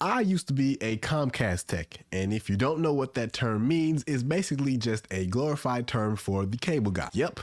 I used to be a Comcast tech, and if you don't know what that term means, it's basically just a glorified term for the cable guy. Yep,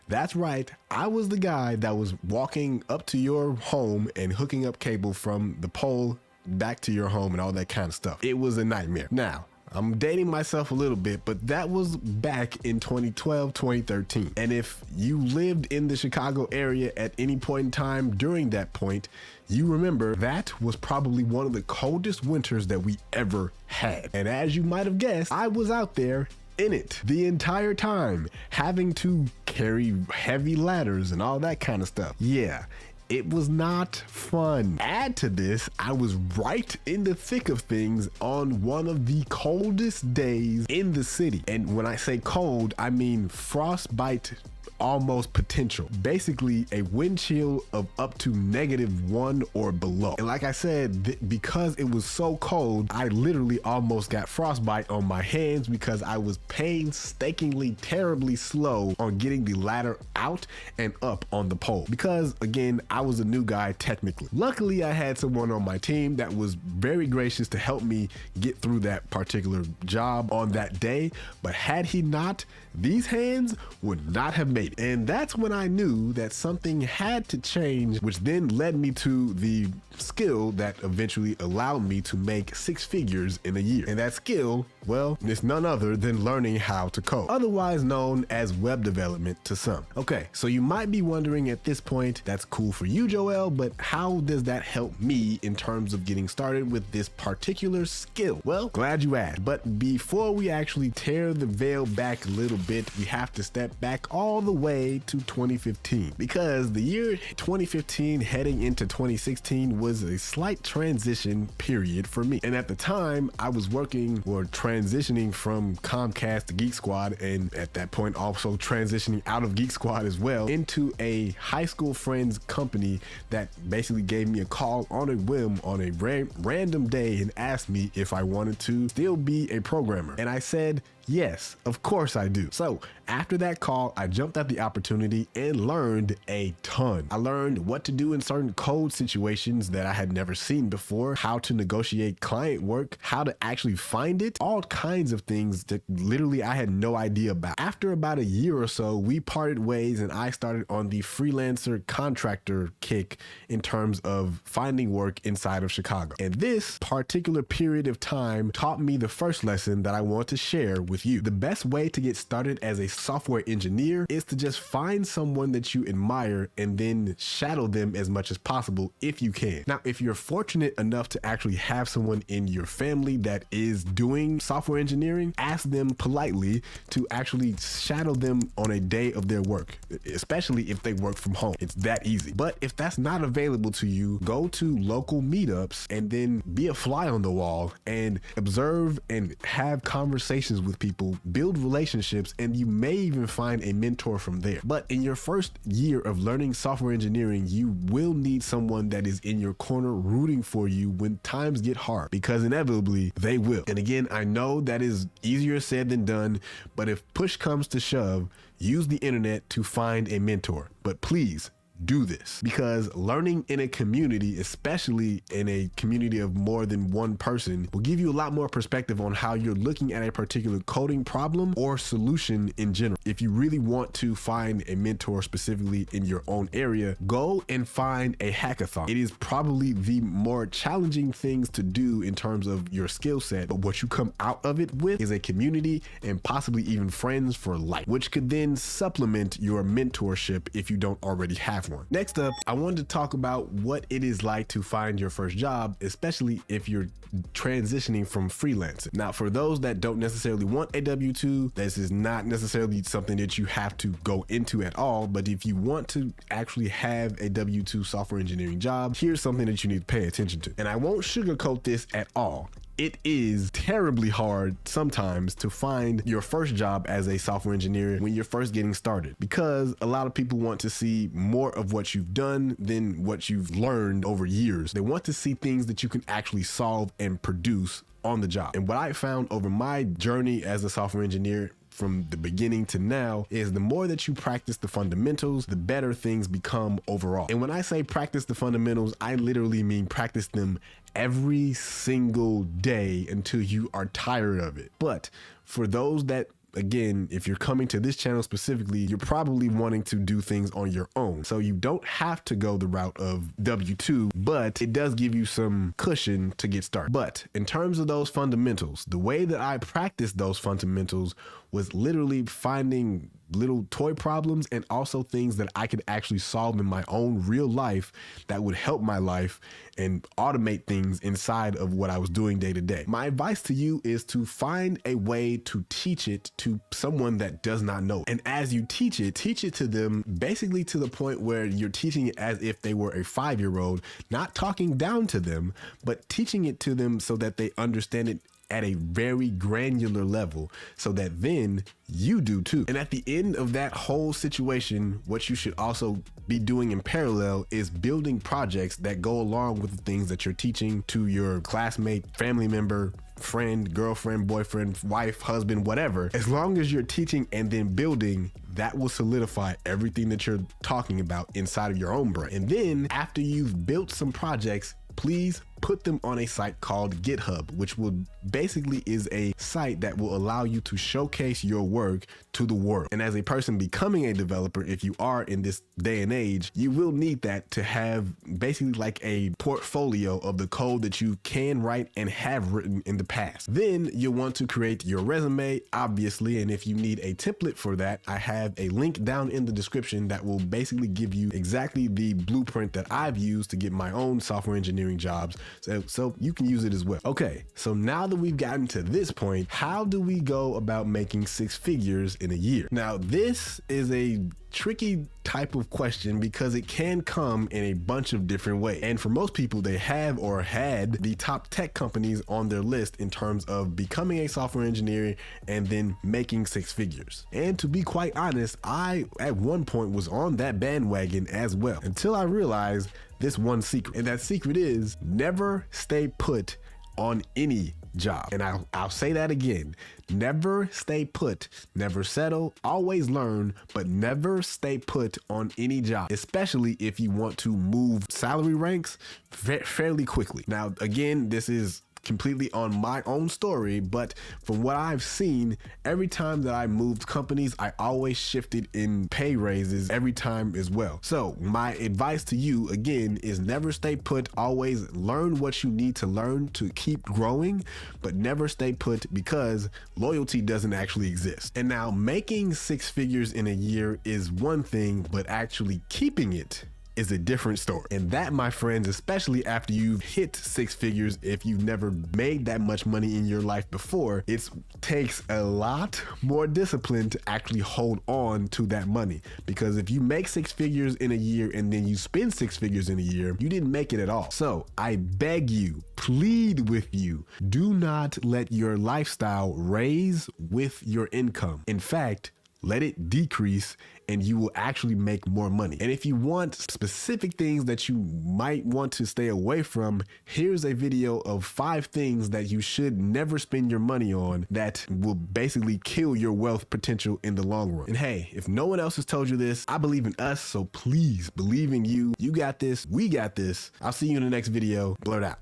that's right. I was the guy that was walking up to your home and hooking up cable from the pole back to your home and all that kind of stuff. It was a nightmare. Now, I'm dating myself a little bit, but that was back in 2012, 2013. And if you lived in the Chicago area at any point in time during that point, you remember that was probably one of the coldest winters that we ever had. And as you might have guessed, I was out there in it the entire time, having to carry heavy ladders and all that kind of stuff. Yeah. It was not fun. Add to this, I was right in the thick of things on one of the coldest days in the city. And when I say cold, I mean frostbite almost potential. Basically a wind chill of up to -1 or below. And like I said, because it was so cold, I literally almost got frostbite on my hands because I was painstakingly terribly slow on getting the ladder out and up on the pole. Because again, I was a new guy technically. Luckily, I had someone on my team that was very gracious to help me get through that particular job on that day. But had he not, these hands would not have made it. And that's when I knew that something had to change, which then led me to the skill that eventually allowed me to make 6 figures in a year. And that skill, well, it's none other than learning how to code, otherwise known as web development to some. Okay, so you might be wondering at this point, that's cool for you, Joel, but how does that help me in terms of getting started with this particular skill? Well, glad you asked. But before we actually tear the veil back a little bit, we have to step back all the way to 2015, because the year 2015 heading into 2016 was a slight transition period for me. And at the time, I was working or transitioning from Comcast to Geek Squad, and at that point also transitioning out of Geek Squad as well into a high school friend's company that basically gave me a call on a whim on a random day and asked me if I wanted to still be a programmer. And I said, yes, of course I do. So after that call, I jumped at the opportunity and learned a ton. I learned what to do in certain code situations that I had never seen before, how to negotiate client work, how to actually find it, all kinds of things that literally I had no idea about. After about a year or so, we parted ways and I started on the freelancer contractor kick in terms of finding work inside of Chicago. And this particular period of time taught me the first lesson that I want to share with you. The best way to get started as a software engineer is to just find someone that you admire and then shadow them as much as possible if you can. Now, if you're fortunate enough to actually have someone in your family that is doing software engineering, ask them politely to actually shadow them on a day of their work, especially if they work from home. It's that easy. But if that's not available to you, go to local meetups and then be a fly on the wall and observe and have conversations with people, build relationships, and you may even find a mentor from there. But in your first year of learning software engineering, you will need someone that is in your corner rooting for you when times get hard, because inevitably they will. And again, I know that is easier said than done, but if push comes to shove, use the internet to find a mentor. But please, do this, because learning in a community, especially in a community of more than one person, will give you a lot more perspective on how you're looking at a particular coding problem or solution in general. If you really want to find a mentor specifically in your own area, go and find a hackathon. It is probably the more challenging things to do in terms of your skill set, but what you come out of it with is a community and possibly even friends for life, which could then supplement your mentorship if you don't already have one. Next up, I wanted to talk about what it is like to find your first job, especially if you're transitioning from freelancing. Now, for those that don't necessarily want a W-2, this is not necessarily something that you have to go into at all, but if you want to actually have a W-2 software engineering job, here's something that you need to pay attention to. And I won't sugarcoat this at all. It is terribly hard sometimes to find your first job as a software engineer when you're first getting started, because a lot of people want to see more of what you've done than what you've learned over years. They want to see things that you can actually solve and produce on the job. And what I found over my journey as a software engineer from the beginning to now is the more that you practice the fundamentals, the better things become overall. And when I say practice the fundamentals, I literally mean practice them every single day until you are tired of it. But for those that, again, if you're coming to this channel specifically, you're probably wanting to do things on your own. So you don't have to go the route of W2, but it does give you some cushion to get started. But in terms of those fundamentals, the way that I practiced those fundamentals was literally finding little toy problems and also things that I could actually solve in my own real life that would help my life and automate things inside of what I was doing day to day. My advice to you is to find a way to teach it to someone that does not know. And as you teach it to them basically to the point where you're teaching it as if they were a 5-year-old, not talking down to them, but teaching it to them so that they understand it at a very granular level so that then you do too. And at the end of that whole situation, what you should also be doing in parallel is building projects that go along with the things that you're teaching to your classmate, family member, friend, girlfriend, boyfriend, wife, husband, whatever. As long as you're teaching and then building, that will solidify everything that you're talking about inside of your own brain. And then after you've built some projects, please put them on a site called GitHub, which will basically is a site that will allow you to showcase your work to the world. And as a person becoming a developer, if you are in this day and age, you will need that to have basically like a portfolio of the code that you can write and have written in the past. Then you'll want to create your resume, obviously. And if you need a template for that, I have a link down in the description that will basically give you exactly the blueprint that I've used to get my own software engineering jobs. So you can use it as well. Okay, so now that we've gotten to this point, how do we go about making 6 figures in a year? Now, this is a tricky type of question because it can come in a bunch of different ways. And for most people, they have or had the top tech companies on their list in terms of becoming a software engineer and then making 6 figures. And to be quite honest, I at one point was on that bandwagon as well until I realized this one secret. And that secret is never stay put on any job. And I'll say that again. Never stay put, never settle, always learn, but never stay put on any job, especially if you want to move salary ranks fairly quickly. Now, again, this is completely on my own story, but from what I've seen, every time that I moved companies, I always shifted in pay raises every time as well. So my advice to you again is never stay put, always learn what you need to learn to keep growing, but never stay put because loyalty doesn't actually exist. And now making 6 figures in a year is one thing, but actually keeping it is a different story. And that, my friends, especially after you've hit 6 figures, if you've never made that much money in your life before, it takes a lot more discipline to actually hold on to that money. Because if you make 6 figures in a year and then you spend 6 figures in a year, you didn't make it at all. So I beg you, plead with you, do not let your lifestyle raise with your income. In fact, let it decrease and you will actually make more money. And if you want specific things that you might want to stay away from, here's a video of 5 things that you should never spend your money on that will basically kill your wealth potential in the long run. And hey, if no one else has told you this, I believe in us, so please believe in you. You got this, we got this. I'll see you in the next video. Blurred out.